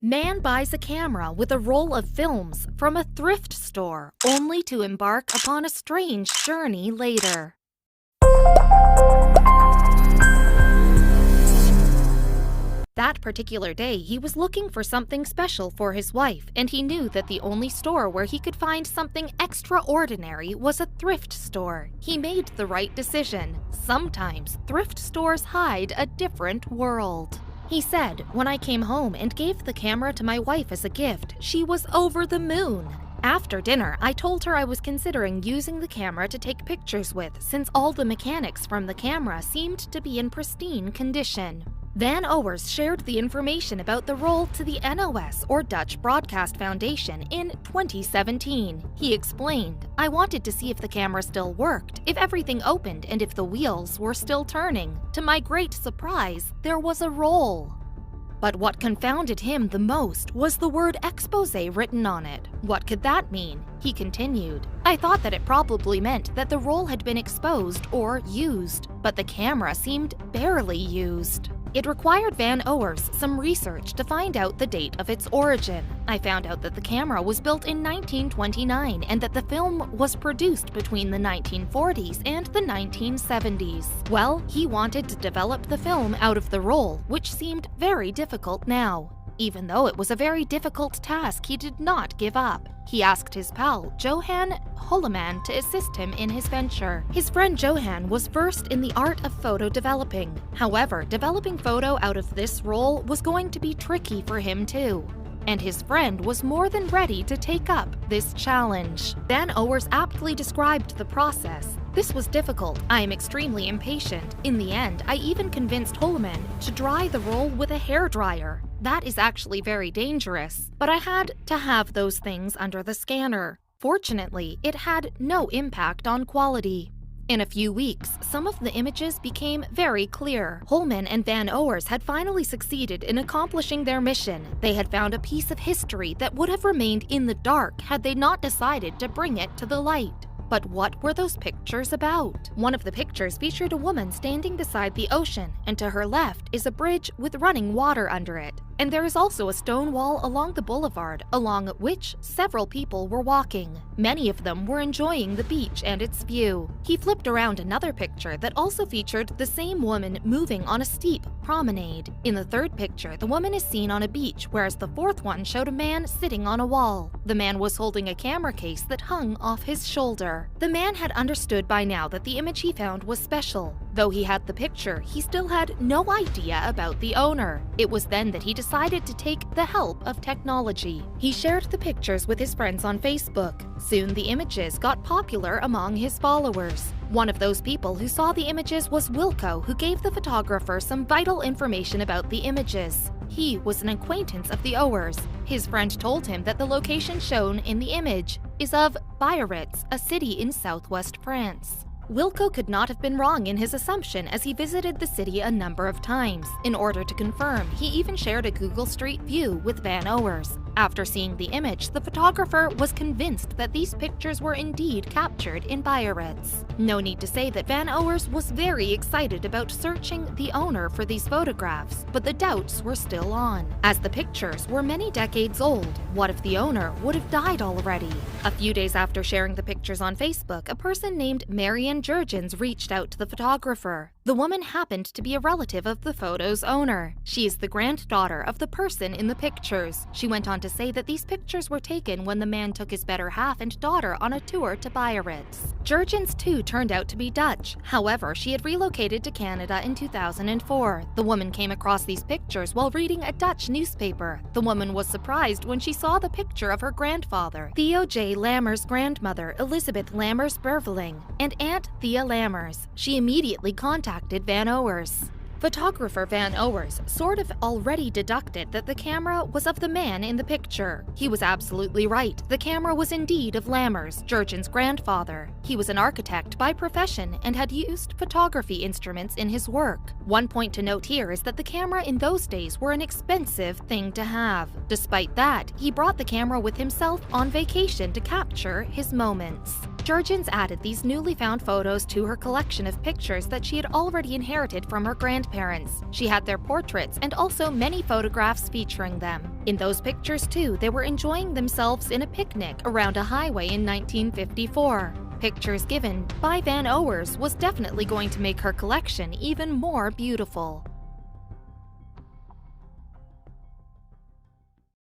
Man buys a camera with a roll of films from a thrift store, only to embark upon a strange journey later. That particular day, he was looking for something special for his wife, and he knew that the only store where he could find something extraordinary was a thrift store. He made the right decision. Sometimes thrift stores hide a different world. He said, "When I came home and gave the camera to my wife as a gift, she was over the moon. After dinner, I told her I was considering using the camera to take pictures with, since all the mechanics from the camera seemed to be in pristine condition." Van Owers shared the information about the roll to the NOS, or Dutch Broadcast Foundation, in 2017. He explained, "I wanted to see if the camera still worked, if everything opened, and if the wheels were still turning. To my great surprise, there was a roll." But what confounded him the most was the word expose written on it. What could that mean? He continued, "I thought that it probably meant that the roll had been exposed or used, but the camera seemed barely used." It required Van Owers some research to find out the date of its origin. "I found out that the camera was built in 1929 and that the film was produced between the 1940s and the 1970s. Well, he wanted to develop the film out of the roll, which seemed very difficult now. Even though it was a very difficult task, he did not give up. He asked his pal, Johan Holleman, to assist him in his venture. His friend Johan was versed in the art of photo developing. However, developing photo out of this roll was going to be tricky for him too. And his friend was more than ready to take up this challenge. Van Owers aptly described the process. "This was difficult. I am extremely impatient. In the end, I even convinced Holleman to dry the roll with a hairdryer. That is actually very dangerous, but I had to have those things under the scanner. Fortunately, it had no impact on quality." In a few weeks, some of the images became very clear. Holman and Van Owers had finally succeeded in accomplishing their mission. They had found a piece of history that would have remained in the dark had they not decided to bring it to the light. But what were those pictures about? One of the pictures featured a woman standing beside the ocean, and to her left is a bridge with running water under it. And there is also a stone wall along the boulevard, along which several people were walking. Many of them were enjoying the beach and its view. He flipped around another picture that also featured the same woman moving on a steep promenade. In the third picture, the woman is seen on a beach, whereas the fourth one showed a man sitting on a wall. The man was holding a camera case that hung off his shoulder. The man had understood by now that the image he found was special. Though he had the picture, he still had no idea about the owner. It was then that he decided to take the help of technology. He shared the pictures with his friends on Facebook. Soon the images got popular among his followers. One of those people who saw the images was Wilco, who gave the photographer some vital information about the images. He was an acquaintance of the Owers. His friend told him that the location shown in the image is of Biarritz, a city in southwest France. Wilco could not have been wrong in his assumption, as he visited the city a number of times. In order to confirm, he even shared a Google Street View with Van Owers. After seeing the image, the photographer was convinced that these pictures were indeed captured in Biarritz. No need to say that Van Owers was very excited about searching the owner for these photographs, but the doubts were still on. As the pictures were many decades old, what if the owner would have died already? A few days after sharing the pictures on Facebook, a person named Marian Jurgens reached out to the photographer. The woman happened to be a relative of the photo's owner. She is the granddaughter of the person in the pictures. She went on to say that these pictures were taken when the man took his better half and daughter on a tour to Biarritz. Jurgens too turned out to be Dutch. However, she had relocated to Canada in 2004. The woman came across these pictures while reading a Dutch newspaper. The woman was surprised when she saw the picture of her grandfather, Theo J. Lammers' grandmother, Elizabeth Lammers-Berveling, and Aunt Thea Lammers. She immediately contacted Van Owers. Photographer Van Owers sort of already deducted that the camera was of the man in the picture. He was absolutely right. The camera was indeed of Lammers, Jurgens' grandfather. He was an architect by profession and had used photography instruments in his work. One point to note here is that the camera in those days were an expensive thing to have. Despite that, he brought the camera with himself on vacation to capture his moments. Jurgens added these newly found photos to her collection of pictures that she had already inherited from her grandparents. She had their portraits and also many photographs featuring them. In those pictures, too, they were enjoying themselves in a picnic around a highway in 1954. Pictures given by Van Owers was definitely going to make her collection even more beautiful.